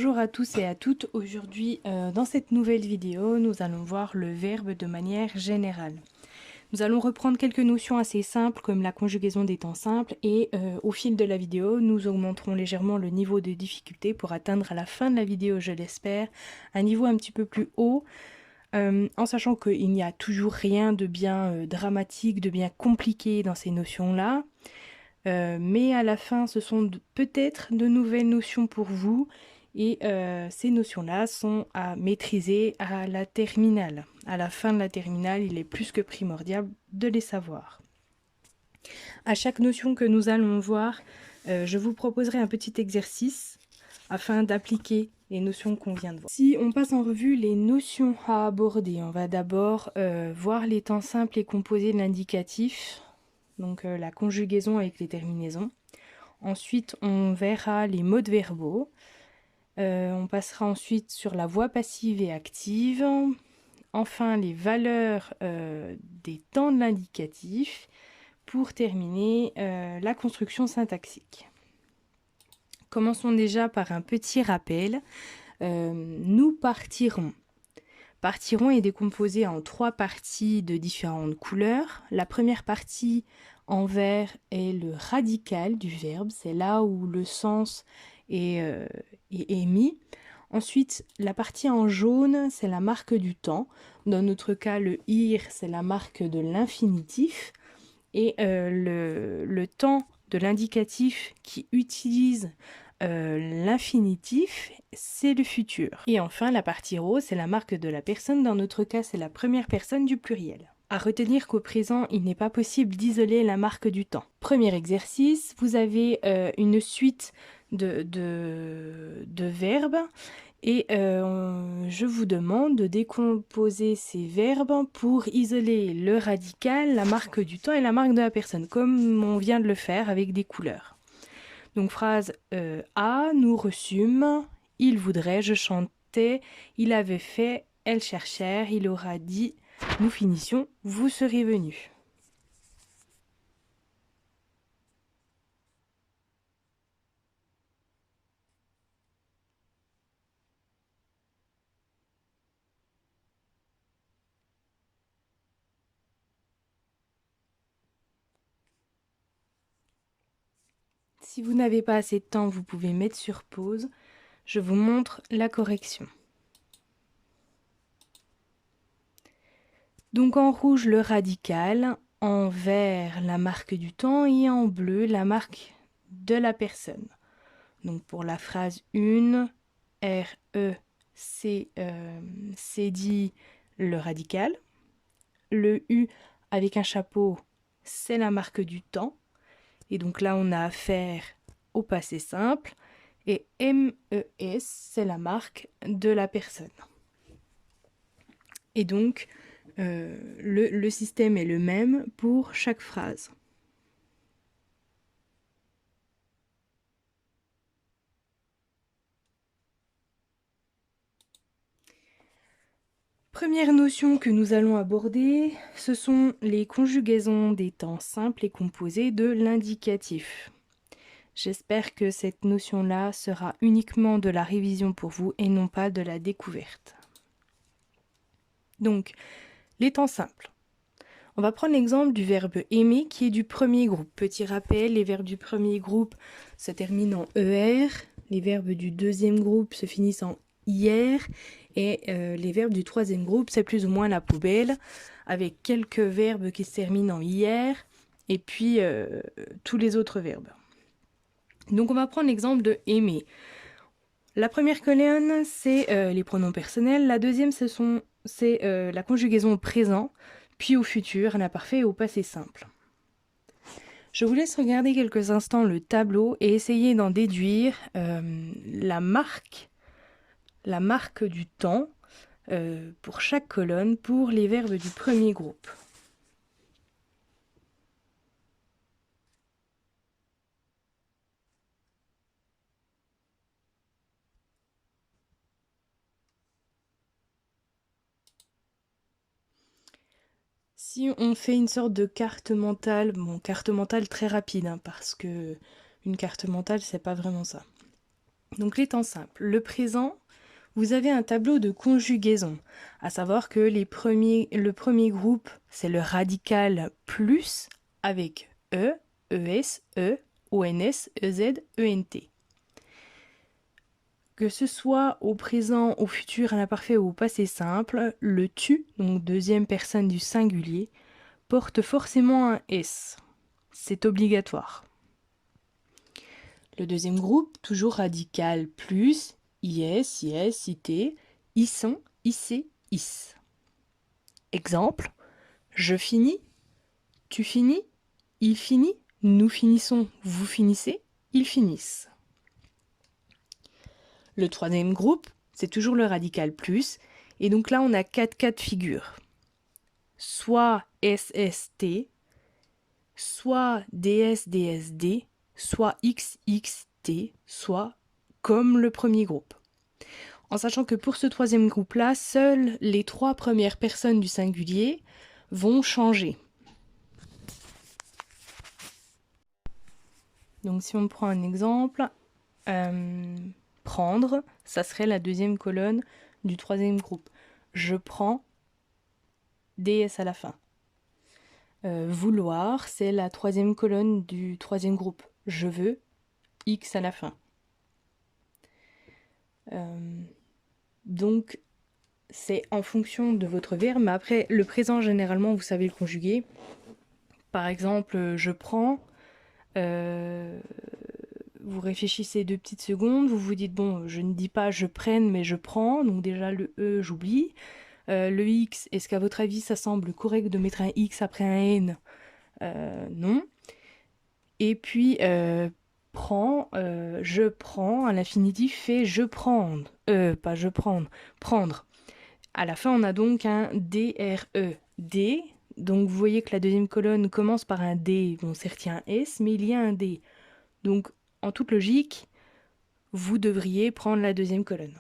Bonjour à tous et à toutes. Aujourd'hui, dans cette nouvelle vidéo, nous allons voir le verbe de manière générale. Nous allons reprendre quelques notions assez simples comme la conjugaison des temps simples et au fil de la vidéo, nous augmenterons légèrement le niveau de difficulté pour atteindre à la fin de la vidéo, je l'espère, un niveau un petit peu plus haut, en sachant qu'il n'y a toujours rien de bien dramatique, de bien compliqué dans ces notions-là. Mais à la fin, ce sont peut-être de nouvelles notions pour vous et ces notions-là sont à maîtriser à la terminale. À la fin de la terminale, il est plus que primordial de les savoir. À chaque notion que nous allons voir, je vous proposerai un petit exercice afin d'appliquer les notions qu'on vient de voir. Si on passe en revue les notions à aborder, on va d'abord voir les temps simples et composés de l'indicatif, donc la conjugaison avec les terminaisons. Ensuite, on verra les modes verbaux. On passera ensuite sur la voix passive et active. Enfin, les valeurs des temps de l'indicatif. Pour terminer, la construction syntaxique. Commençons déjà par un petit rappel. Nous partirons. Partiront est décomposé en 3 parties de différentes couleurs. La première partie en vert est le radical du verbe, c'est là où le sens est mis. Ensuite, la partie en jaune, c'est la marque du temps. Dans notre cas, le ir, c'est la marque de l'infinitif. Et le temps de l'indicatif qui utilise l'infinitif, c'est le futur. Et enfin, la partie rose, c'est la marque de la personne. Dans notre cas, c'est la première personne du pluriel. À retenir qu'au présent, il n'est pas possible d'isoler la marque du temps. Premier exercice, vous avez une suite de verbes et je vous demande de décomposer ces verbes pour isoler le radical, la marque du temps et la marque de la personne, comme on vient de le faire avec des couleurs. Donc phrase A, nous reçûmes, il voudrait, je chantais, il avait fait, elles cherchèrent, il aura dit, nous finissions, vous serez venus. Si vous n'avez pas assez de temps, vous pouvez mettre sur pause. Je vous montre la correction. Donc en rouge, le radical, en vert, la marque du temps et en bleu, la marque de la personne. Donc pour la phrase 1, R-E, c'est dit le radical. Le U avec un chapeau, c'est la marque du temps. Et donc là, on a affaire au passé simple. Et M-E-S, c'est la marque de la personne. Et donc, le système est le même pour chaque phrase. Première notion que nous allons aborder, ce sont les conjugaisons des temps simples et composés de l'indicatif. J'espère que cette notion-là sera uniquement de la révision pour vous et non pas de la découverte. Donc, les temps simples. On va prendre l'exemple du verbe aimer qui est du premier groupe. Petit rappel, les verbes du premier groupe se terminent en ER, les verbes du deuxième groupe se finissent en IR et les verbes du troisième groupe, c'est plus ou moins la poubelle, avec quelques verbes qui se terminent en IR et puis tous les autres verbes. Donc on va prendre l'exemple de aimer. La première colonne, c'est les pronoms personnels. La deuxième, c'est la conjugaison au présent, puis au futur, un imparfait et au passé simple. Je vous laisse regarder quelques instants le tableau et essayer d'en déduire la marque du temps pour chaque colonne pour les verbes du premier groupe. Si on fait une sorte de carte mentale, carte mentale très rapide, parce que une carte mentale, c'est pas vraiment ça. Donc les temps simples. Le présent, vous avez un tableau de conjugaison, à savoir que le premier groupe, c'est le radical plus avec E, ES, E, ONS, EZ, ENT. Que ce soit au présent, au futur, à l'imparfait ou au passé simple, le tu, donc deuxième personne du singulier, porte forcément un S. C'est obligatoire. Le deuxième groupe, toujours radical plus, IS, IS, IT, ISON, IC, IS. Exemple, je finis, tu finis, il finit, nous finissons, vous finissez, ils finissent. Le troisième groupe, c'est toujours le radical plus, et donc là on a 4 cas de figure. Soit SST, soit DSDSD, soit XXT, soit comme le premier groupe. En sachant que pour ce troisième groupe-là, seules les 3 premières personnes du singulier vont changer. Donc si on prend un exemple, prendre, ça serait la deuxième colonne du troisième groupe. Je prends, DS à la fin. Vouloir, c'est la troisième colonne du troisième groupe. Je veux, X à la fin. Donc, c'est en fonction de votre verbe, mais après, le présent, généralement, vous savez le conjuguer. Par exemple, je prends, vous réfléchissez 2 petites secondes, vous vous dites, bon, je ne dis pas je prenne, mais je prends, donc déjà le E, j'oublie. Le X, est-ce qu'à votre avis, ça semble correct de mettre un X après un N? Non. Et puis, je prends, à l'infinitif fait je prendre. Pas je prendre, prendre. À la fin, on a donc un DRE. D, donc vous voyez que la deuxième colonne commence par un D, bon certes il y a un S, mais il y a un D. Donc, en toute logique, vous devriez prendre la deuxième colonne.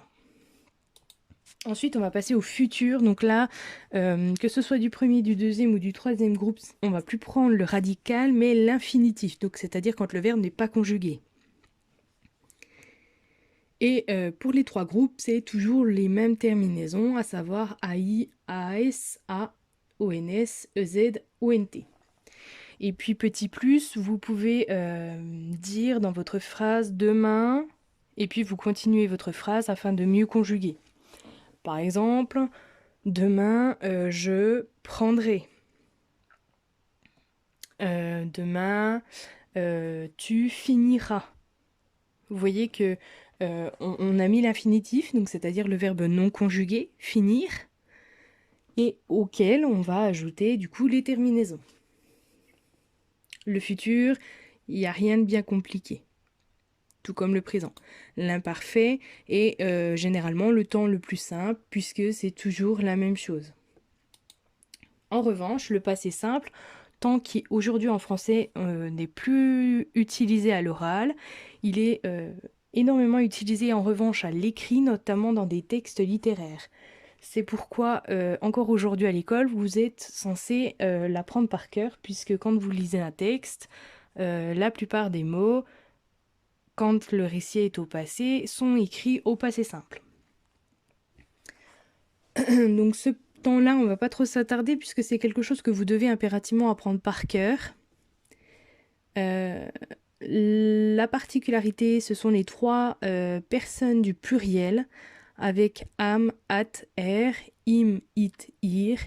Ensuite, on va passer au futur. Donc là, que ce soit du premier, du deuxième ou du troisième groupe, on va plus prendre le radical, mais l'infinitif. Donc, c'est-à-dire quand le verbe n'est pas conjugué. Et pour les 3 groupes, c'est toujours les mêmes terminaisons, à savoir AI, AS, A, ONS, EZ, ONT. Et puis petit plus, vous pouvez dire dans votre phrase demain, et puis vous continuez votre phrase afin de mieux conjuguer. Par exemple, demain, je prendrai. Demain, tu finiras. Vous voyez que on a mis l'infinitif, donc c'est-à-dire le verbe non conjugué, finir, et auquel on va ajouter du coup les terminaisons. Le futur, il n'y a rien de bien compliqué, tout comme le présent. L'imparfait est généralement le temps le plus simple, puisque c'est toujours la même chose. En revanche, le passé simple, tant qui aujourd'hui en français n'est plus utilisé à l'oral, il est énormément utilisé en revanche à l'écrit, notamment dans des textes littéraires. C'est pourquoi, encore aujourd'hui à l'école, vous êtes censé l'apprendre par cœur, puisque quand vous lisez un texte, la plupart des mots, quand le récit est au passé, sont écrits au passé simple. Donc ce temps-là, on va pas trop s'attarder, puisque c'est quelque chose que vous devez impérativement apprendre par cœur. La particularité, ce sont les 3 personnes du pluriel, avec am, at, er, im, it, ir,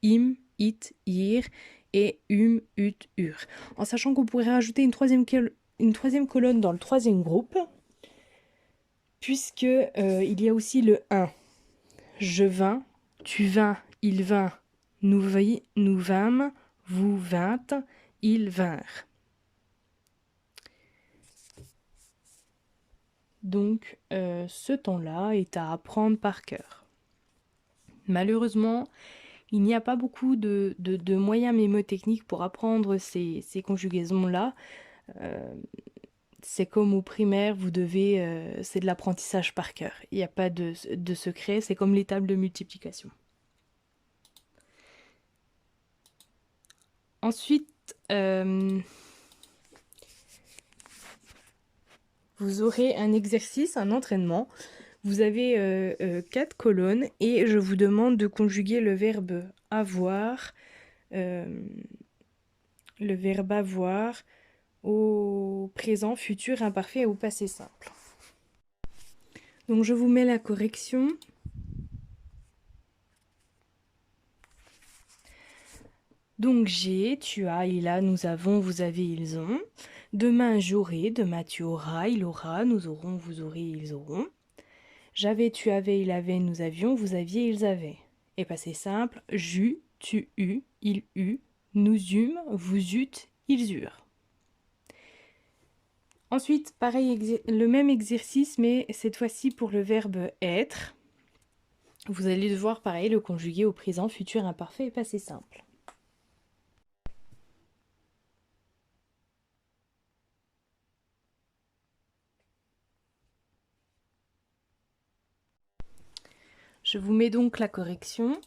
im, it, ir et ut, ur. En sachant qu'on pourrait rajouter une troisième colonne dans le troisième groupe, puisque il y a aussi le 1. Je vins, tu vins, il vint, nous vîmes, vous vîntes, ils vinrent. Donc ce temps-là est à apprendre par cœur. Malheureusement, il n'y a pas beaucoup de moyens mémotechniques pour apprendre ces conjugaisons-là. C'est comme au primaire, c'est de l'apprentissage par cœur. Il n'y a pas de secret, c'est comme les tables de multiplication. Ensuite, vous aurez un exercice, un entraînement. Vous avez 4 colonnes et je vous demande de conjuguer le verbe avoir, au présent, futur, imparfait et au passé simple. Donc je vous mets la correction. Donc j'ai, tu as, il a, nous avons, vous avez, ils ont. Demain j'aurai, demain tu auras, il aura, nous aurons, vous aurez, ils auront. J'avais, tu avais, il avait, nous avions, vous aviez, ils avaient. Et passé simple, j'eus, tu eus, il eut, nous eûmes, vous eûtes, ils eurent. Ensuite, pareil, le même exercice, mais cette fois-ci pour le verbe être. Vous allez devoir, pareil, le conjuguer au présent, futur, imparfait et passé simple. Je vous mets donc la correction.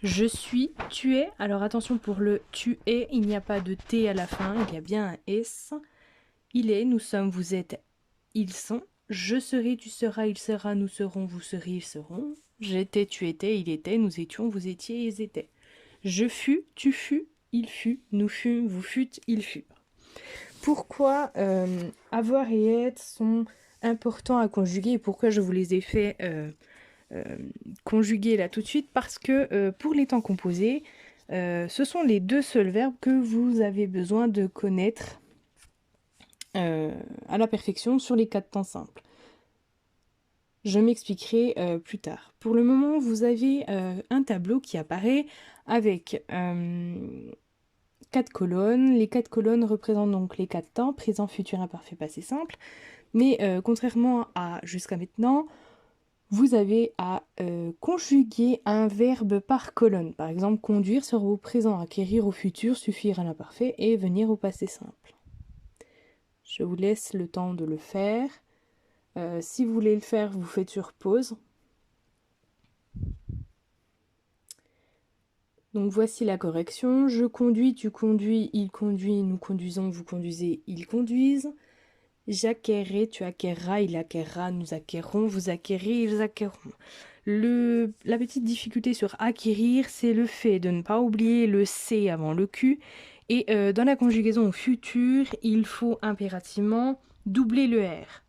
Je suis, tu es. Alors attention pour le tu es, il n'y a pas de T à la fin, il y a bien un S. Il est, nous sommes, vous êtes, ils sont. Je serai, tu seras, il sera, nous serons, vous serez, ils seront. J'étais, tu étais, il était, nous étions, vous étiez, ils étaient. Je fus, tu fus, il fut, nous fûmes, vous fûtes, ils furent. Pourquoi avoir et être sont importants à conjuguer et pourquoi je vous les ai fait conjuguer là tout de suite? Parce que pour les temps composés, ce sont les deux seuls verbes que vous avez besoin de connaître à la perfection sur les 4 temps simples. Je m'expliquerai plus tard. Pour le moment, vous avez un tableau qui apparaît avec 4 colonnes. Les 4 colonnes représentent donc les 4 temps, présent, futur, imparfait, passé simple. Mais contrairement à jusqu'à maintenant, vous avez à conjuguer un verbe par colonne. Par exemple, conduire sera au présent, acquérir au futur, suffire à l'imparfait et venir au passé simple. Je vous laisse le temps de le faire. Si vous voulez le faire, vous faites sur pause. Donc voici la correction. Je conduis, tu conduis, il conduit, nous conduisons, vous conduisez, ils conduisent. J'acquerrai, tu acquerras, il acquerra, nous acquerrons, vous acquerrez, ils acquerront. La petite difficulté sur acquérir, c'est le fait de ne pas oublier le C avant le Q. Et dans la conjugaison au futur, il faut impérativement doubler le R.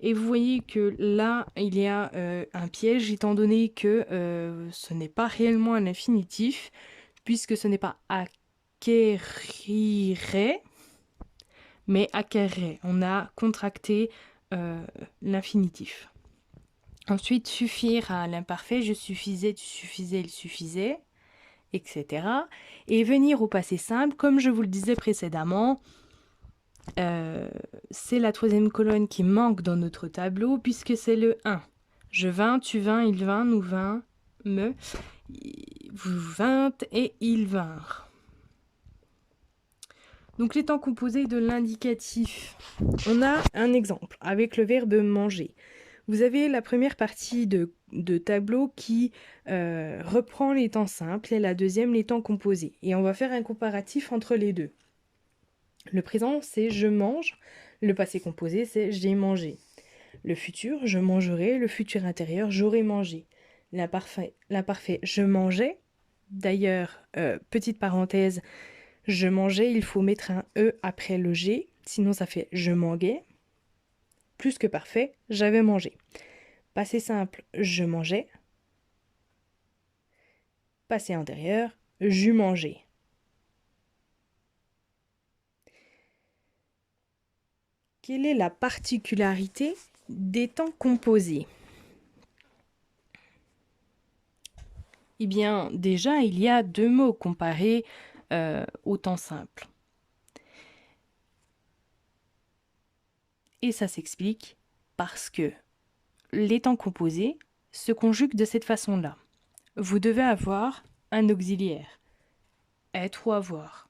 Et vous voyez que là, il y a un piège, étant donné que ce n'est pas réellement un infinitif, puisque ce n'est pas acquérirait, mais acquerrait. On a contracté l'infinitif. Ensuite, suffire à l'imparfait, je suffisais, tu suffisais, il suffisait, etc. Et venir au passé simple, comme je vous le disais précédemment, c'est la troisième colonne qui manque dans notre tableau, puisque c'est le 1. Je vins, tu vins, il vint, nous vînmes, vous vîntes et ils vinrent. Donc les temps composés de l'indicatif. On a un exemple avec le verbe manger. Vous avez la première partie de tableau qui reprend les temps simples et la deuxième les temps composés. Et on va faire un comparatif entre les deux. Le présent, c'est je mange. Le passé composé, c'est j'ai mangé. Le futur, je mangerai. Le futur intérieur, j'aurai mangé. L'imparfait, je mangeais. D'ailleurs, petite parenthèse, je mangeais, il faut mettre un E après le G, sinon ça fait je manguais. Plus que parfait, j'avais mangé. Passé simple, je mangeais. Passé antérieur, j'eus mangé. Quelle est la particularité des temps composés? Eh bien, déjà, il y a deux mots comparés au temps simple. Et ça s'explique parce que les temps composés se conjuguent de cette façon-là. Vous devez avoir un auxiliaire, être ou avoir,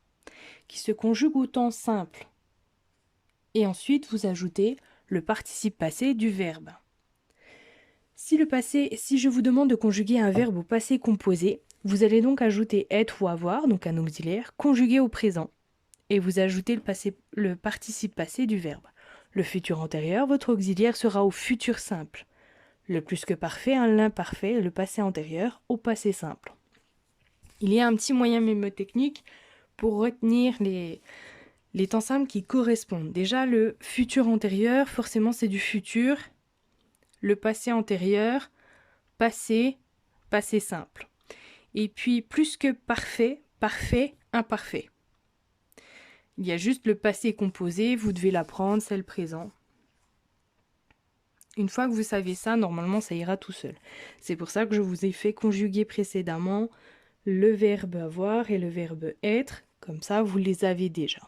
qui se conjugue au temps simple. Et ensuite, vous ajoutez le participe passé du verbe. Si je vous demande de conjuguer un verbe au passé composé, vous allez donc ajouter être ou avoir, donc un auxiliaire, conjugué au présent. Et vous ajoutez le participe passé du verbe. le futur antérieur, votre auxiliaire sera au futur simple. Le plus que parfait à l'imparfait, le passé antérieur au passé simple. Il y a un petit moyen mnémotechnique pour retenir les temps simples qui correspondent. Déjà, le futur antérieur, forcément, c'est du futur. Le passé antérieur, passé, passé simple. Et puis, plus que parfait, parfait, imparfait. Il y a juste le passé composé, vous devez l'apprendre, c'est le présent. Une fois que vous savez ça, normalement, ça ira tout seul. C'est pour ça que je vous ai fait conjuguer précédemment le verbe avoir et le verbe être. Comme ça, vous les avez déjà.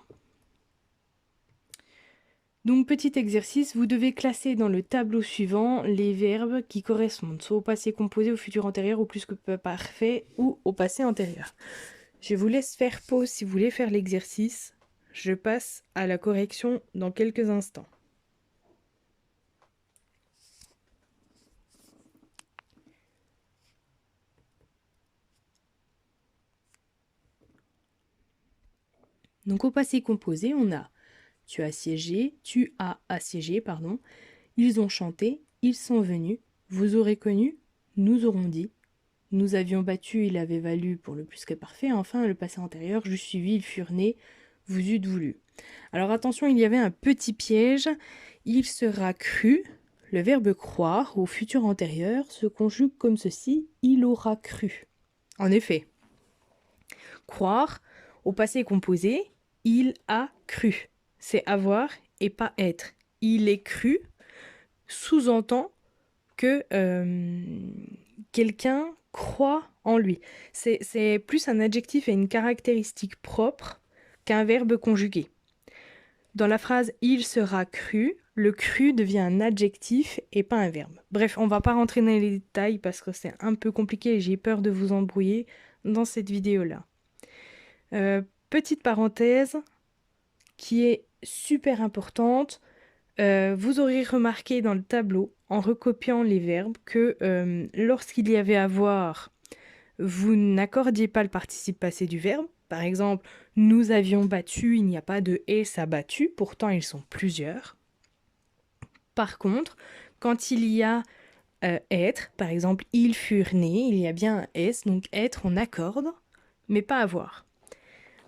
Donc, petit exercice, vous devez classer dans le tableau suivant les verbes qui correspondent soit au passé composé, au futur antérieur, au plus que parfait ou au passé antérieur. Je vous laisse faire pause si vous voulez faire l'exercice. Je passe à la correction dans quelques instants. Donc au passé composé, on a tu as assiégé, pardon. Ils ont chanté, ils sont venus, vous aurez connu, nous aurons dit. Nous avions battu, il avait valu pour le plus que parfait. Enfin, le passé antérieur, j'eus suivi, ils furent nés, vous eûtes voulu. Alors attention, il y avait un petit piège. Il sera cru. Le verbe croire au futur antérieur se conjugue comme ceci, il aura cru. En effet, croire au passé composé, il a cru. C'est avoir et pas être. Il est cru sous-entend que quelqu'un croit en lui. C'est plus un adjectif et une caractéristique propre qu'un verbe conjugué. Dans la phrase « il sera cru », le cru devient un adjectif et pas un verbe. Bref, on va pas rentrer dans les détails parce que c'est un peu compliqué et j'ai peur de vous embrouiller dans cette vidéo-là. Petite parenthèse qui est super importante. Vous aurez remarqué dans le tableau, en recopiant les verbes, que lorsqu'il y avait avoir, vous n'accordiez pas le participe passé du verbe. Par exemple, nous avions battu, il n'y a pas de s à battu, pourtant ils sont plusieurs. Par contre, quand il y a être, par exemple, ils furent nés, il y a bien un s, donc être on accorde, mais pas avoir.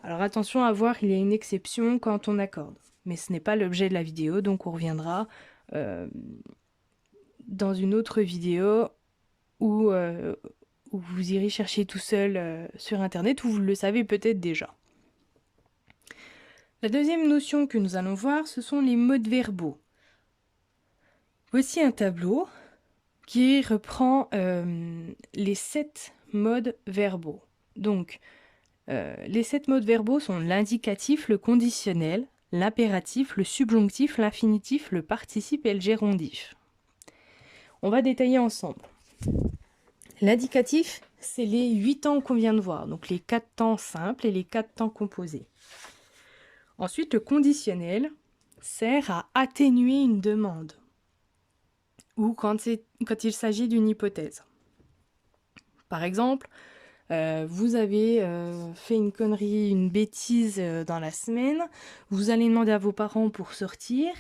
Alors attention, avoir, il y a une exception quand on accorde. Mais ce n'est pas l'objet de la vidéo, donc on reviendra dans une autre vidéo où vous irez chercher tout seul sur internet, ou vous le savez peut-être déjà. La deuxième notion que nous allons voir, ce sont les modes verbaux. Voici un tableau qui reprend les 7 modes verbaux. Donc, les 7 modes verbaux sont l'indicatif, le conditionnel, l'impératif, le subjonctif, l'infinitif, le participe et le gérondif. On va détailler ensemble. L'indicatif, c'est les 8 temps qu'on vient de voir, donc les 4 temps simples et les 4 temps composés. Ensuite, le conditionnel sert à atténuer une demande ou quand il s'agit d'une hypothèse. Par exemple, vous avez fait une connerie, une bêtise dans la semaine, vous allez demander à vos parents pour sortir,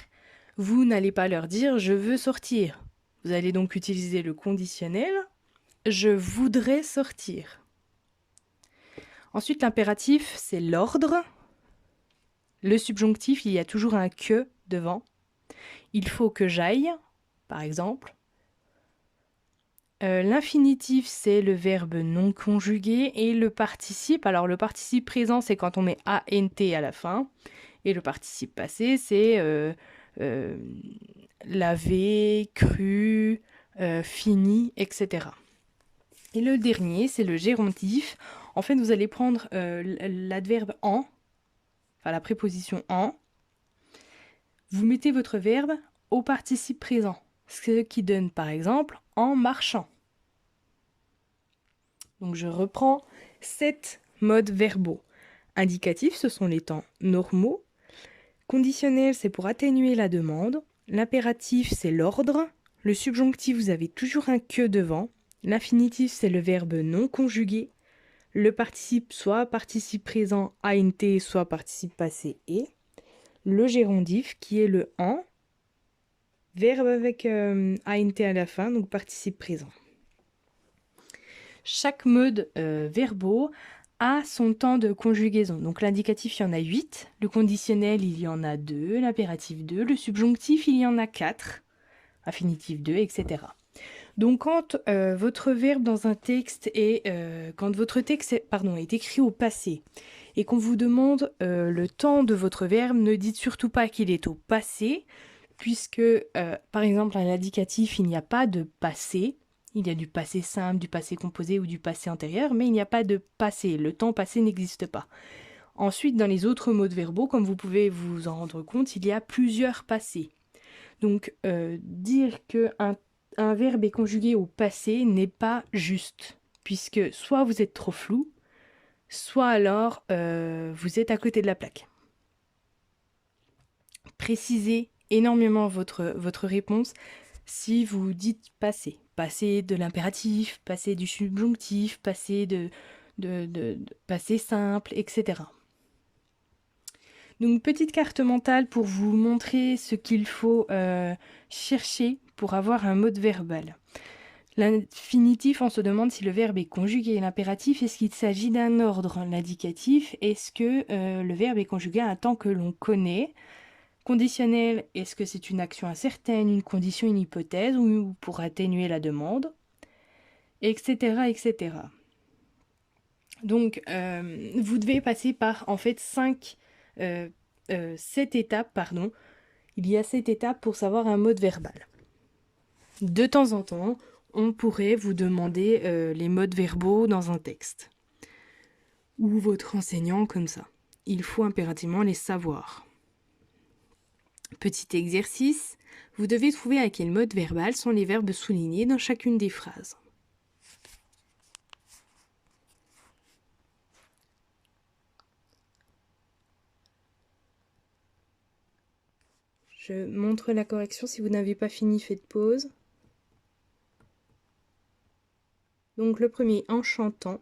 vous n'allez pas leur dire « je veux sortir ». Vous allez donc utiliser le conditionnel « je voudrais sortir ». Ensuite, l'impératif, c'est l'ordre. Le subjonctif, il y a toujours un « que » devant. Il faut que j'aille, par exemple. L'infinitif, c'est le verbe non conjugué et le participe. Alors, le participe présent, c'est quand on met ANT à la fin. Et le participe passé, c'est laver, cru, fini, etc. Et le dernier, c'est le gérondif. En fait, vous allez prendre l'adverbe en, enfin la préposition en. Vous mettez votre verbe au participe présent. Ce qui donne par exemple en marchant. Donc je reprends 7 modes verbaux. Indicatif, ce sont les temps normaux. Conditionnel, c'est pour atténuer la demande. L'impératif, c'est l'ordre. Le subjonctif, vous avez toujours un que devant. L'infinitif, c'est le verbe non conjugué. Le participe, soit participe présent int, soit participe passé et. Le gérondif, qui est le en. verbe avec int à la fin, donc participe présent. Chaque mode verbaux a son temps de conjugaison. Donc l'indicatif, il y en a 8, le conditionnel, il y en a 2, l'impératif 2, le subjonctif, il y en a 4, infinitif 2, etc. Donc quand votre verbe dans un texte est, quand votre texte est écrit au passé et qu'on vous demande le temps de votre verbe, ne dites surtout pas qu'il est au passé, puisque par exemple à l'indicatif, il n'y a pas de passé. Il y a du passé simple, du passé composé ou du passé antérieur, mais il n'y a pas de passé. Le temps passé n'existe pas. Ensuite, dans les autres modes verbaux, comme vous pouvez vous en rendre compte, il y a plusieurs passés. Donc, dire qu'un verbe est conjugué au passé n'est pas juste, puisque soit vous êtes trop flou, soit alors vous êtes à côté de la plaque. Précisez énormément votre réponse si vous dites passé. Passé de l'impératif, passé du subjonctif, passé de passé simple, etc. Donc petite carte mentale pour vous montrer ce qu'il faut chercher pour avoir un mode verbal. L'infinitif, on se demande si le verbe est conjugué. L'impératif, est-ce qu'il s'agit d'un ordre? L'indicatif, est-ce que le verbe est conjugué à un temps que l'on connaît? Conditionnel, est-ce que c'est une action incertaine, une condition, une hypothèse, ou pour atténuer la demande, etc., etc. Donc, vous devez passer par, en fait, 7 étapes, pardon. Il y a 7 étapes pour savoir un mode verbal. De temps en temps, on pourrait vous demander les modes verbaux dans un texte. Ou votre enseignant comme ça. Il faut impérativement les savoir. Petit exercice, vous devez trouver à quel mode verbal sont les verbes soulignés dans chacune des phrases. Je montre la correction, si vous n'avez pas fini, faites pause. Donc le premier, en chantant,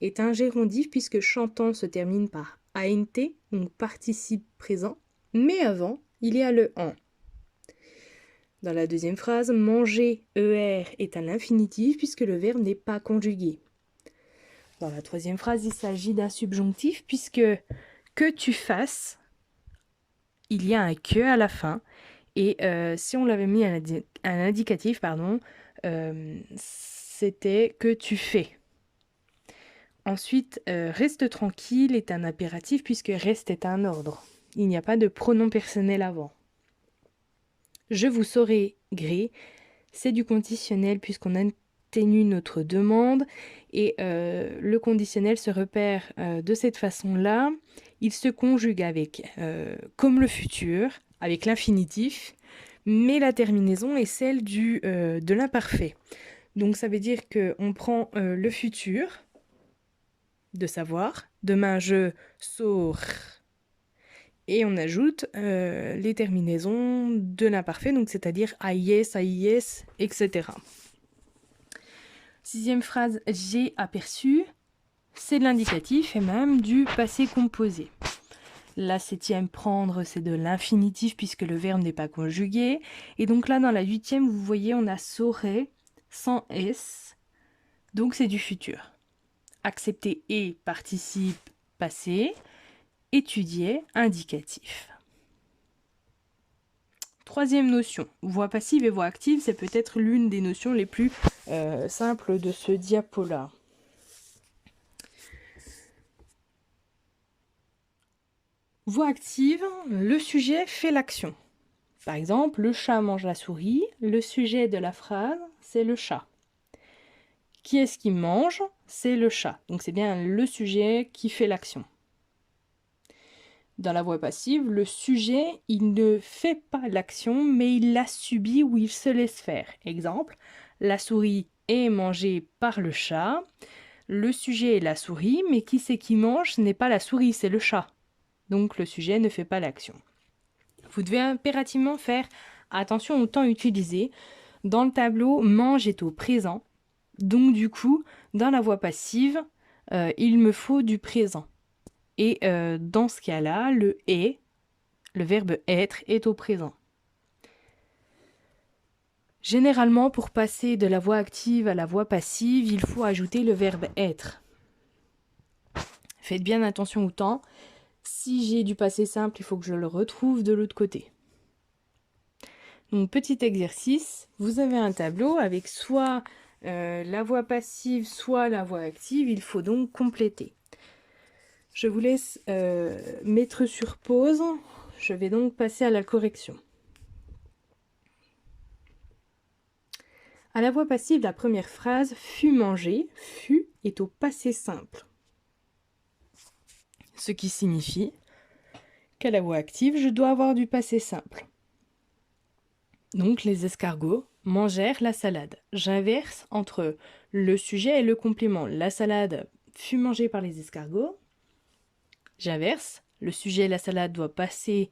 est un gérondif puisque chantant se termine par int, donc participe présent, mais avant, il y a le en. Dans la deuxième phrase, manger, est à l'infinitif puisque le verbe n'est pas conjugué. Dans la troisième phrase, il s'agit d'un subjonctif puisque que tu fasses, il y a un que à la fin. Et si on l'avait mis à l'indicatif, c'était que tu fais. Ensuite, reste tranquille est un impératif puisque reste est un ordre. Il n'y a pas de pronom personnel avant. Je vous saurai gré, c'est du conditionnel puisqu'on atténue notre demande et le conditionnel se repère de cette façon-là. Il se conjugue avec, comme le futur, avec l'infinitif, mais la terminaison est celle de l'imparfait. Donc ça veut dire qu'on prend le futur, de savoir, demain je saurai, et on ajoute les terminaisons de l'imparfait, donc c'est-à-dire AIS, AIS, etc. Sixième phrase, j'ai aperçu, c'est de l'indicatif et même du passé composé. La septième, prendre, c'est de l'infinitif puisque le verbe n'est pas conjugué. Et donc là, dans la huitième, vous voyez, on a saurait sans S, donc c'est du futur. Accepter et participe passé. Étudier, indicatif. Troisième notion, voix passive et voix active, c'est peut-être l'une des notions les plus simples de ce diapo-là. Voix active, le sujet fait l'action. Par exemple, le chat mange la souris, le sujet de la phrase, c'est le chat. Qui est-ce qui mange? C'est le chat. Donc c'est bien le sujet qui fait l'action. Dans la voix passive, le sujet, il ne fait pas l'action, mais il la subit ou il se laisse faire. Exemple, la souris est mangée par le chat. Le sujet est la souris, mais qui c'est qui mange? Ce n'est pas la souris, c'est le chat. Donc le sujet ne fait pas l'action. Vous devez impérativement faire attention au temps utilisé. Dans le tableau, mange est au présent. Donc du coup, dans la voix passive, il me faut du présent. Et dans ce cas-là, le verbe être est au présent. Généralement, pour passer de la voix active à la voix passive, il faut ajouter le verbe être. Faites bien attention au temps. Si j'ai du passé simple, il faut que je le retrouve de l'autre côté. Donc, petit exercice, vous avez un tableau avec soit la voix passive, soit la voix active. Il faut donc compléter. Je vous laisse mettre sur pause. Je vais donc passer à la correction. À la voix passive, la première phrase, fut mangé, fut est au passé simple. Ce qui signifie qu'à la voix active, je dois avoir du passé simple. Donc les escargots mangèrent la salade. J'inverse entre le sujet et le complément. La salade fut mangée par les escargots. J'inverse. Le sujet et la salade doivent passer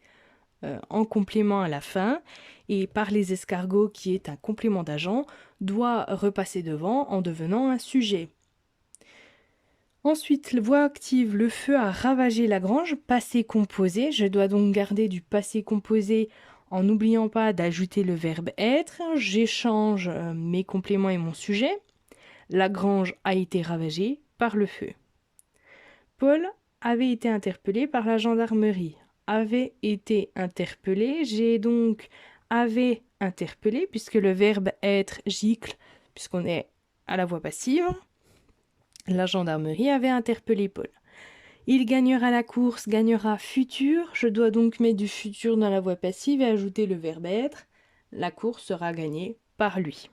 en complément à la fin. Et par les escargots, qui est un complément d'agent, doit repasser devant en devenant un sujet. Ensuite, voix active, le feu a ravagé la grange, passé composé. Je dois donc garder du passé composé en n'oubliant pas d'ajouter le verbe être. J'échange mes compléments et mon sujet. La grange a été ravagée par le feu. Paul avait été interpellé par la gendarmerie. Avait été interpellé, j'ai donc avait interpellé, puisque le verbe être gicle, puisqu'on est à la voix passive. La gendarmerie avait interpellé Paul. Il gagnera la course, gagnera futur. Je dois donc mettre du futur dans la voix passive et ajouter le verbe être. La course sera gagnée par lui.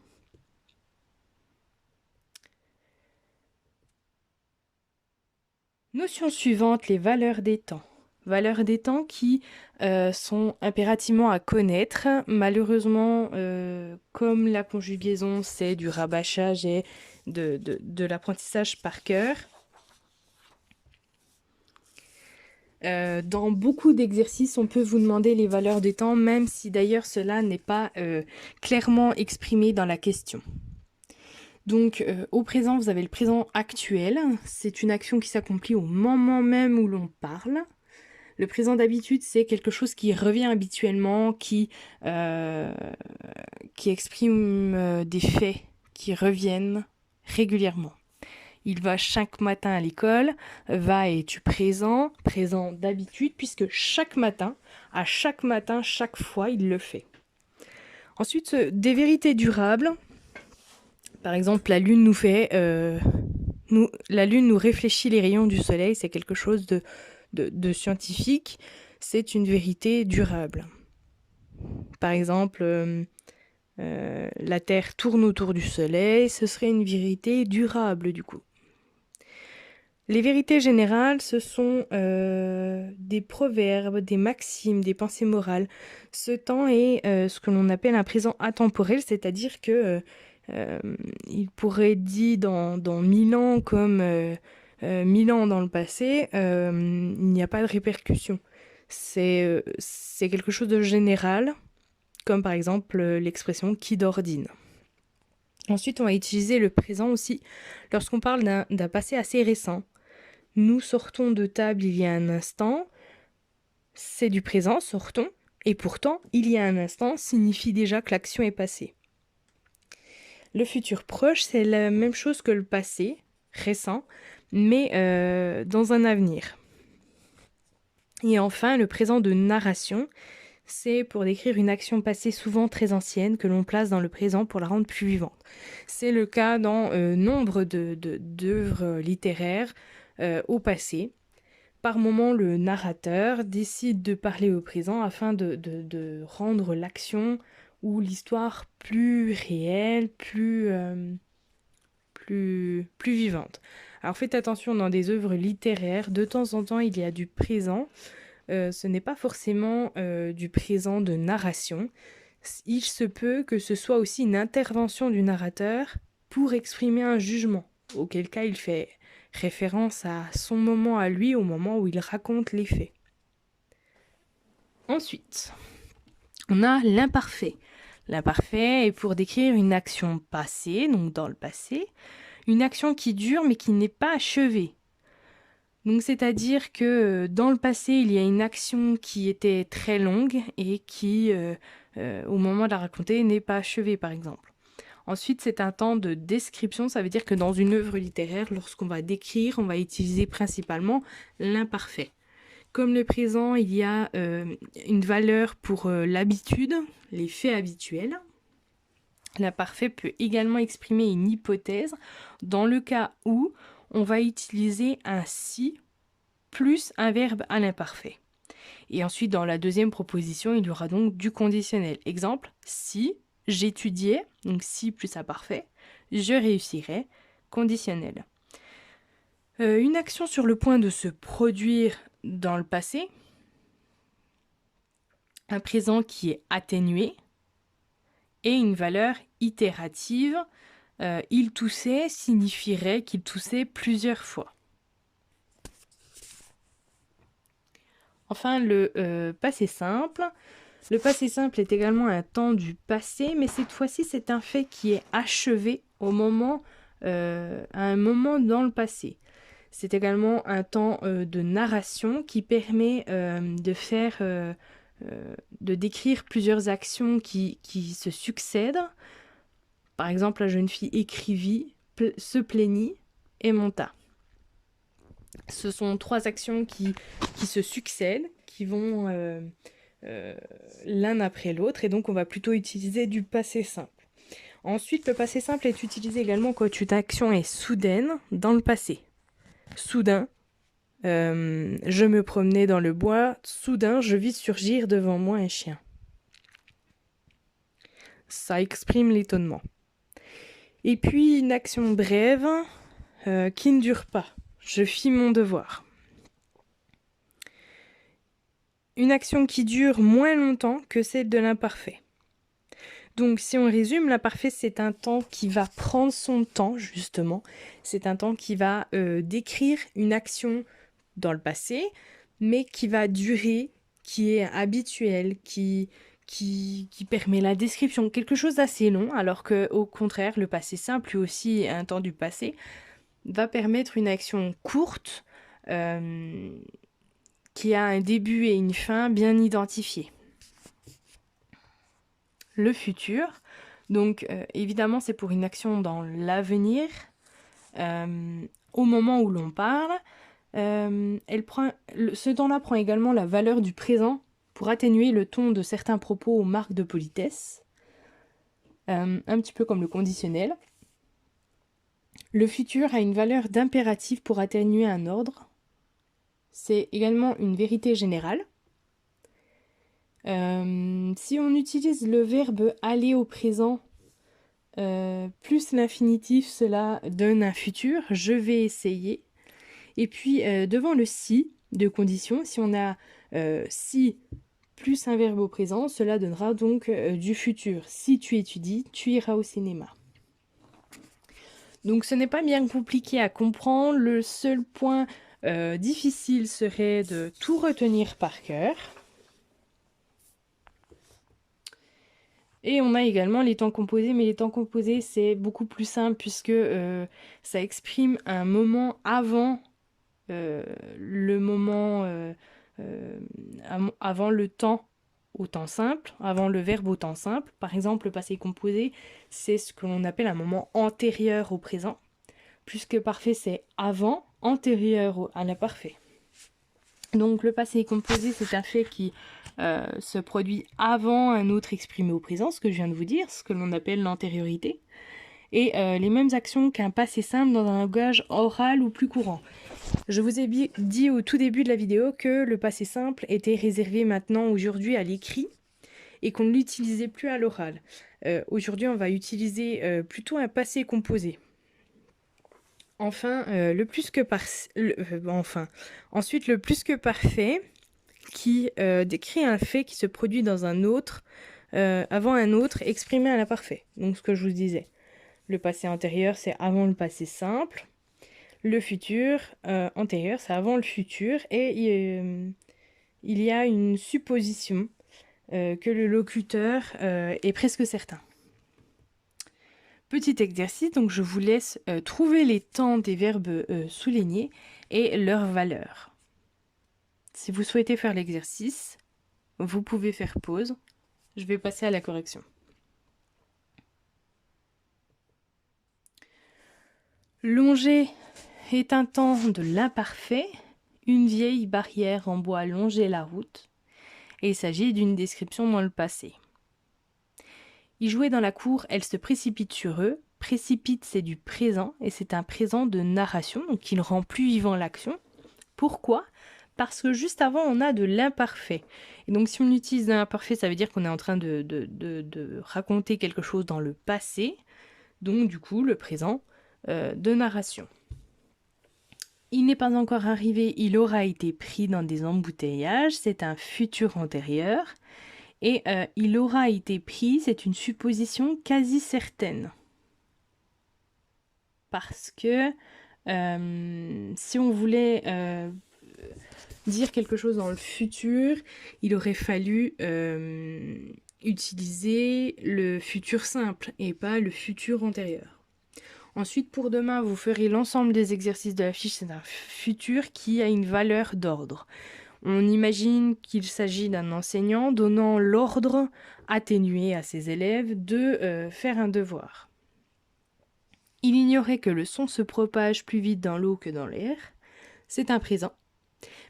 Notion suivante, les valeurs des temps. Valeurs des temps qui sont impérativement à connaître. Malheureusement, comme la conjugaison, c'est du rabâchage et de l'apprentissage par cœur, dans beaucoup d'exercices, on peut vous demander les valeurs des temps, même si d'ailleurs cela n'est pas clairement exprimé dans la question. Donc au présent, vous avez le présent actuel. C'est une action qui s'accomplit au moment même où l'on parle. Le présent d'habitude, c'est quelque chose qui revient habituellement, qui exprime des faits qui reviennent régulièrement. Il va chaque matin à l'école, va est-tu présent, présent d'habitude, puisque chaque matin, chaque fois, il le fait. Ensuite, des vérités durables. Par exemple, la lune nous réfléchit les rayons du soleil, c'est quelque chose de scientifique, c'est une vérité durable. Par exemple, la Terre tourne autour du soleil, ce serait une vérité durable du coup. Les vérités générales, ce sont des proverbes, des maximes, des pensées morales. Ce temps est ce que l'on appelle un présent atemporel, c'est-à-dire que il pourrait être dit dans 1000 ans comme 1000 ans dans le passé, il n'y a pas de répercussion. C'est quelque chose de général, comme par exemple l'expression qui d'ordine. Ensuite, on va utiliser le présent aussi lorsqu'on parle d'un passé assez récent. Nous sortons de table il y a un instant, c'est du présent, sortons, et pourtant, il y a un instant signifie déjà que l'action est passée. Le futur proche, c'est la même chose que le passé, récent, mais dans un avenir. Et enfin, le présent de narration, c'est pour décrire une action passée souvent très ancienne que l'on place dans le présent pour la rendre plus vivante. C'est le cas dans nombre d'œuvres littéraires au passé. Par moment, le narrateur décide de parler au présent afin de rendre l'action ou l'histoire plus réelle, plus vivante. Alors faites attention, dans des œuvres littéraires, de temps en temps, il y a du présent. Ce n'est pas forcément du présent de narration. Il se peut que ce soit aussi une intervention du narrateur pour exprimer un jugement, auquel cas il fait référence à son moment à lui, au moment où il raconte les faits. Ensuite, on a l'imparfait. L'imparfait est pour décrire une action passée, donc dans le passé, une action qui dure mais qui n'est pas achevée. Donc c'est-à-dire que dans le passé, il y a une action qui était très longue et qui, au moment de la raconter, n'est pas achevée, par exemple. Ensuite, c'est un temps de description, ça veut dire que dans une œuvre littéraire, lorsqu'on va décrire, on va utiliser principalement l'imparfait. Comme le présent, il y a une valeur pour l'habitude, les faits habituels. L'imparfait peut également exprimer une hypothèse dans le cas où on va utiliser un si plus un verbe à l'imparfait. Et ensuite, dans la deuxième proposition, il y aura donc du conditionnel. Exemple, si j'étudiais, donc si plus imparfait, je réussirais, conditionnel. Une action sur le point de se produire dans le passé, un présent qui est atténué, et une valeur itérative. Il toussait signifierait qu'il toussait plusieurs fois. Enfin, le passé simple. Le passé simple est également un temps du passé, mais cette fois-ci, c'est un fait qui est achevé à un moment dans le passé. C'est également un temps de narration qui permet de décrire plusieurs actions qui se succèdent. Par exemple, la jeune fille écrivit, se plaignit et monta. Ce sont trois actions qui se succèdent, qui vont l'un après l'autre, et donc on va plutôt utiliser du passé simple. Ensuite, le passé simple est utilisé également quand une action est soudaine dans le passé. Soudain, je me promenais dans le bois, soudain je vis surgir devant moi un chien. Ça exprime l'étonnement. Et puis une action brève qui ne dure pas. Je fis mon devoir. Une action qui dure moins longtemps que celle de l'imparfait. Donc si on résume, l'imparfait c'est un temps qui va prendre son temps justement. C'est un temps qui va décrire une action dans le passé, mais qui va durer, qui est habituel, qui permet la description, quelque chose d'assez long, alors qu'au contraire, le passé simple, lui aussi un temps du passé, va permettre une action courte, qui a un début et une fin bien identifiés. Le futur, donc évidemment c'est pour une action dans l'avenir, au moment où l'on parle. Ce temps-là prend également la valeur du présent pour atténuer le ton de certains propos aux marques de politesse, un petit peu comme le conditionnel. Le futur a une valeur d'impératif pour atténuer un ordre. C'est également une vérité générale. Si on utilise le verbe aller au présent plus l'infinitif, cela donne un futur, je vais essayer. Et puis devant le si de condition, si on a si plus un verbe au présent, cela donnera donc du futur. Si tu étudies, tu iras au cinéma. Donc ce n'est pas bien compliqué à comprendre. Le seul point difficile serait de tout retenir par cœur. Et on a également les temps composés, mais les temps composés c'est beaucoup plus simple puisque ça exprime un moment avant avant le temps au temps simple, avant le verbe au temps simple. Par exemple, le passé composé, c'est ce que l'on appelle un moment antérieur au présent, puisque parfait c'est avant, antérieur à l'imparfait. Donc le passé composé, c'est un fait qui se produit avant un autre exprimé au présent, ce que je viens de vous dire, ce que l'on appelle l'antériorité, et les mêmes actions qu'un passé simple dans un langage oral ou plus courant. Je vous ai dit au tout début de la vidéo que le passé simple était réservé maintenant aujourd'hui à l'écrit et qu'on ne l'utilisait plus à l'oral. Aujourd'hui, on va utiliser plutôt un passé composé. Enfin, ensuite, le plus que parfait qui décrit un fait qui se produit dans un autre, avant un autre, exprimé à l'imparfait. Donc ce que je vous disais. Le passé antérieur, c'est avant le passé simple. Le futur antérieur, c'est avant le futur. Et il y a une supposition que le locuteur est presque certain. Petit exercice, donc je vous laisse trouver les temps des verbes soulignés et leur valeur. Si vous souhaitez faire l'exercice, vous pouvez faire pause. Je vais passer à la correction. Longer est un temps de l'imparfait. Une vieille barrière en bois longeait la route. Et il s'agit d'une description dans le passé. Ils jouaient dans la cour, elle se précipite sur eux. Précipite, c'est du présent, et c'est un présent de narration, donc il rend plus vivant l'action. Pourquoi ? Parce que juste avant, on a de l'imparfait. Et donc si on utilise l'imparfait, ça veut dire qu'on est en train de raconter quelque chose dans le passé, donc du coup, le présent de narration. Il n'est pas encore arrivé, il aura été pris dans des embouteillages, c'est un futur antérieur. Et il aura été pris, c'est une supposition quasi certaine. Parce que si on voulait dire quelque chose dans le futur, il aurait fallu utiliser le futur simple et pas le futur antérieur. Ensuite, pour demain, vous ferez l'ensemble des exercices de la fiche. C'est un futur qui a une valeur d'ordre. On imagine qu'il s'agit d'un enseignant donnant l'ordre atténué à ses élèves de faire un devoir. Il ignorait que le son se propage plus vite dans l'eau que dans l'air. C'est un présent.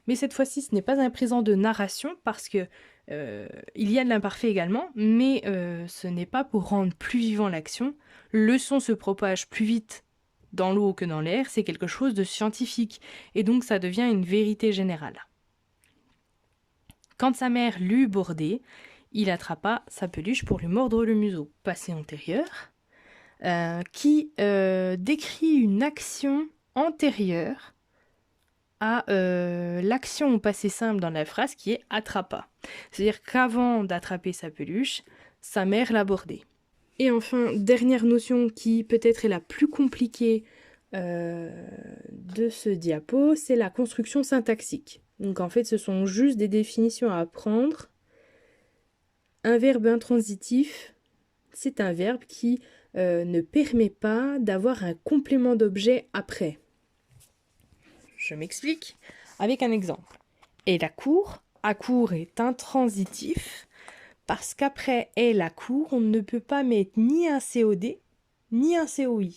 Mais cette fois-ci, ce n'est pas un présent de narration parce que il y a de l'imparfait également, mais ce n'est pas pour rendre plus vivant l'action. Le son se propage plus vite dans l'eau que dans l'air, c'est quelque chose de scientifique, et donc ça devient une vérité générale. Quand sa mère l'eut bordé, il attrapa sa peluche pour lui mordre le museau. Passé antérieur, qui décrit une action antérieure à l'action au passé simple dans la phrase qui est attrapa. C'est-à-dire qu'avant d'attraper sa peluche, sa mère l'a bordé. Et enfin, dernière notion qui peut-être est la plus compliquée de ce diapo, c'est la construction syntaxique. Donc en fait, ce sont juste des définitions à apprendre. Un verbe intransitif, c'est un verbe qui ne permet pas d'avoir un complément d'objet après. Je m'explique avec un exemple. Et la cour, à court est intransitif parce qu'après et la cour, on ne peut pas mettre ni un COD ni un COI.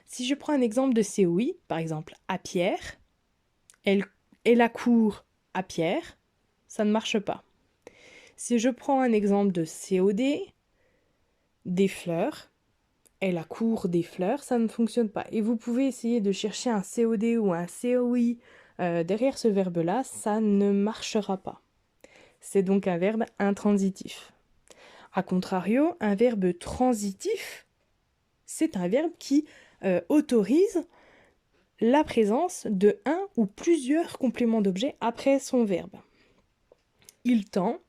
Si je prends un exemple de COI, par exemple à Pierre, elle la cour à Pierre, ça ne marche pas. Si je prends un exemple de COD, des fleurs, et la cour des fleurs, ça ne fonctionne pas. Et vous pouvez essayer de chercher un COD ou un COI derrière ce verbe-là, ça ne marchera pas. C'est donc un verbe intransitif. A contrario, un verbe transitif, c'est un verbe qui autorise la présence de un ou plusieurs compléments d'objet après son verbe. Il tend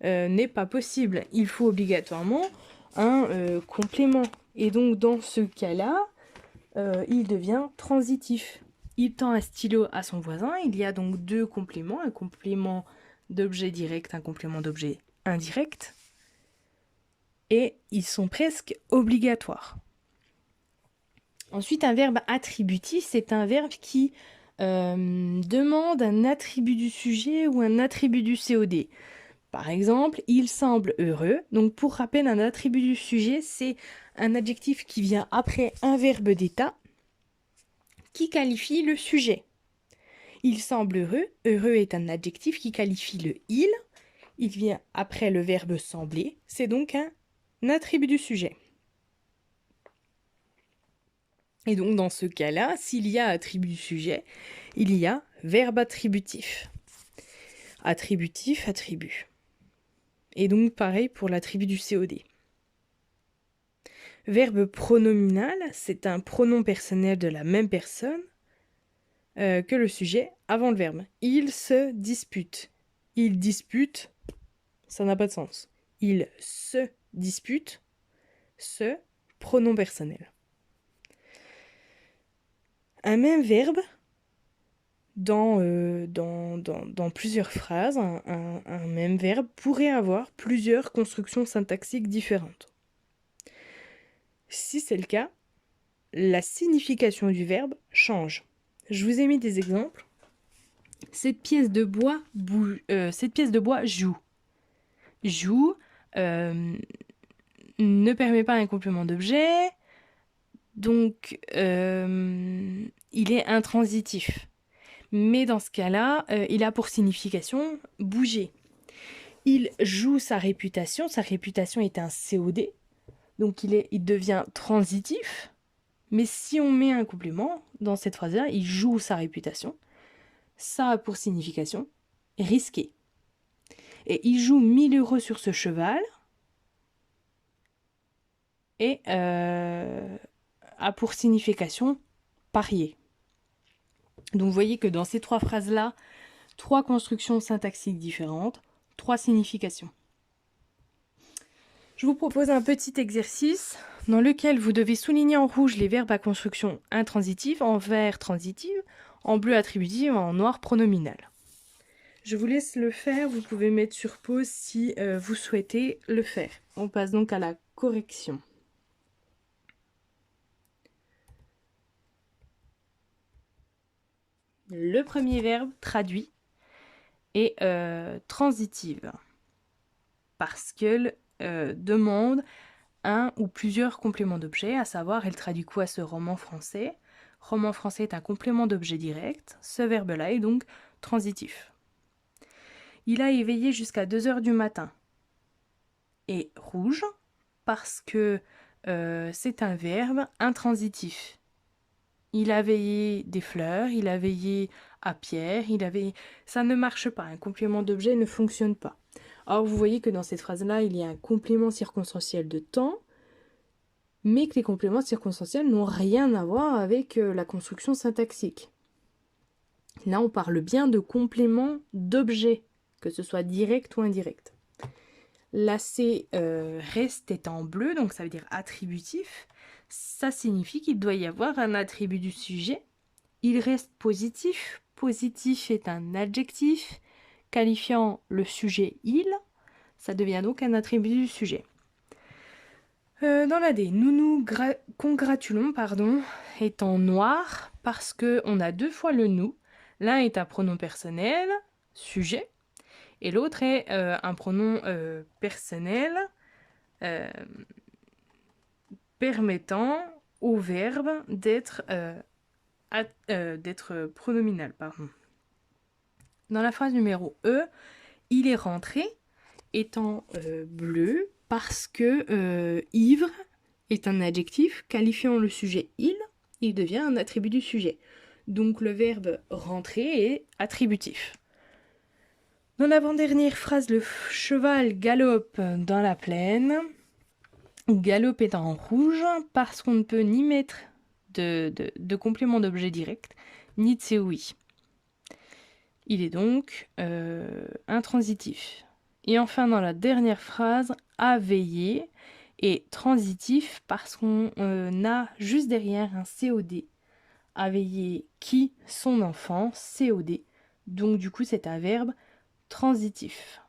n'est pas possible. Il faut obligatoirement un complément. Et donc dans ce cas-là, il devient transitif. Il tend un stylo à son voisin. Il y a donc deux compléments, un complément d'objet direct, un complément d'objet indirect. Et ils sont presque obligatoires. Ensuite, un verbe attributif, c'est un verbe qui demande un attribut du sujet ou un attribut du COD. Par exemple, il semble heureux. Donc pour rappel, un attribut du sujet, c'est un adjectif qui vient après un verbe d'état qui qualifie le sujet. Il semble heureux. Heureux est un adjectif qui qualifie le il. Il vient après le verbe sembler. C'est donc un attribut du sujet. Et donc dans ce cas-là, s'il y a attribut du sujet, il y a verbe attributif. Attributif, attribut. Et donc pareil pour l'attribut du COD. Verbe pronominal, c'est un pronom personnel de la même personne que le sujet avant le verbe. Il se dispute. Il dispute, ça n'a pas de sens. Il se dispute, ce pronom personnel. Un même verbe dans plusieurs phrases, un même verbe pourrait avoir plusieurs constructions syntaxiques différentes. Si c'est le cas, la signification du verbe change. Je vous ai mis des exemples. Cette pièce de bois joue. Joue ne permet pas un complément d'objet, donc il est intransitif. Mais dans ce cas-là, il a pour signification bouger. Il joue sa réputation est un COD, donc il devient transitif. Mais si on met un complément dans cette phrase-là, il joue sa réputation, ça a pour signification risqué. Et il joue 1000 € sur ce cheval et a pour signification parier. Donc vous voyez que dans ces 3 phrases-là, 3 constructions syntaxiques différentes, 3 significations. Je vous propose un petit exercice dans lequel vous devez souligner en rouge les verbes à construction intransitive, en vert transitive, en bleu attributive, en noir pronominal. Je vous laisse le faire, vous pouvez mettre sur pause si vous souhaitez le faire. On passe donc à la correction. Le premier verbe traduit est transitive parce qu'elle demande un ou plusieurs compléments d'objet, à savoir elle traduit quoi ce roman français. Roman français est un complément d'objet direct, ce verbe-là est donc transitif. Il a éveillé jusqu'à 2 h du matin. Et rouge parce que c'est un verbe intransitif. Il a veillé des fleurs, il a veillé à Pierre, ça ne marche pas, un complément d'objet ne fonctionne pas. Or, vous voyez que dans cette phrase-là, il y a un complément circonstanciel de temps, mais que les compléments circonstanciels n'ont rien à voir avec la construction syntaxique. Là, on parle bien de complément d'objet, que ce soit direct ou indirect. La C reste est en bleu, donc ça veut dire attributif. Ça signifie qu'il doit y avoir un attribut du sujet. Il reste positif. Positif est un adjectif qualifiant le sujet il. Ça devient donc un attribut du sujet. Dans la D, nous nous congratulons, est en noir parce qu'on a 2 fois le nous. L'un est un pronom personnel, sujet, et l'autre est un pronom personnel permettant au verbe d'être pronominal. Dans la phrase numéro E, il est rentré étant bleu parce que ivre est un adjectif qualifiant le sujet il devient un attribut du sujet. Donc le verbe rentrer est attributif. Dans l'avant-dernière phrase, le cheval galope dans la plaine. Galope est en rouge parce qu'on ne peut ni mettre de complément d'objet direct, ni de COI. Il est donc intransitif. Et enfin, dans la dernière phrase, a veillé est transitif parce qu'on a juste derrière un COD. A veillé qui son enfant, COD. Donc du coup, c'est un verbe transitif.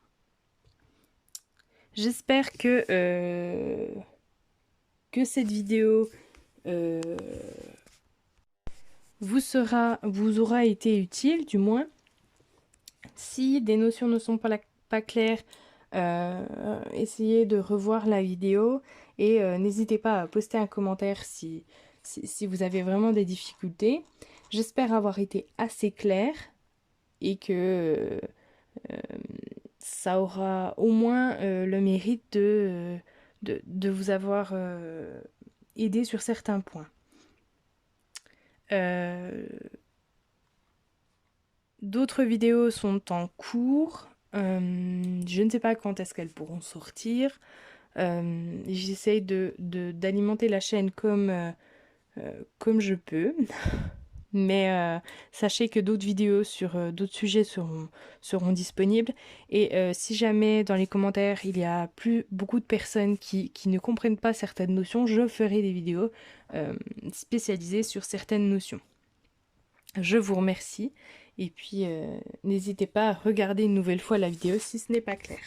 J'espère que cette vidéo vous aura été utile, du moins. Si des notions ne sont pas claires, essayez de revoir la vidéo et n'hésitez pas à poster un commentaire si vous avez vraiment des difficultés. J'espère avoir été assez claire et que ça aura au moins le mérite de vous avoir aidé sur certains points. D'autres vidéos sont en cours. Je ne sais pas quand est-ce qu'elles pourront sortir. J'essaye d'alimenter la chaîne comme je peux. Mais sachez que d'autres vidéos sur d'autres sujets seront disponibles. Et si jamais dans les commentaires il y a beaucoup de personnes qui ne comprennent pas certaines notions, je ferai des vidéos spécialisées sur certaines notions. Je vous remercie et puis n'hésitez pas à regarder une nouvelle fois la vidéo si ce n'est pas clair.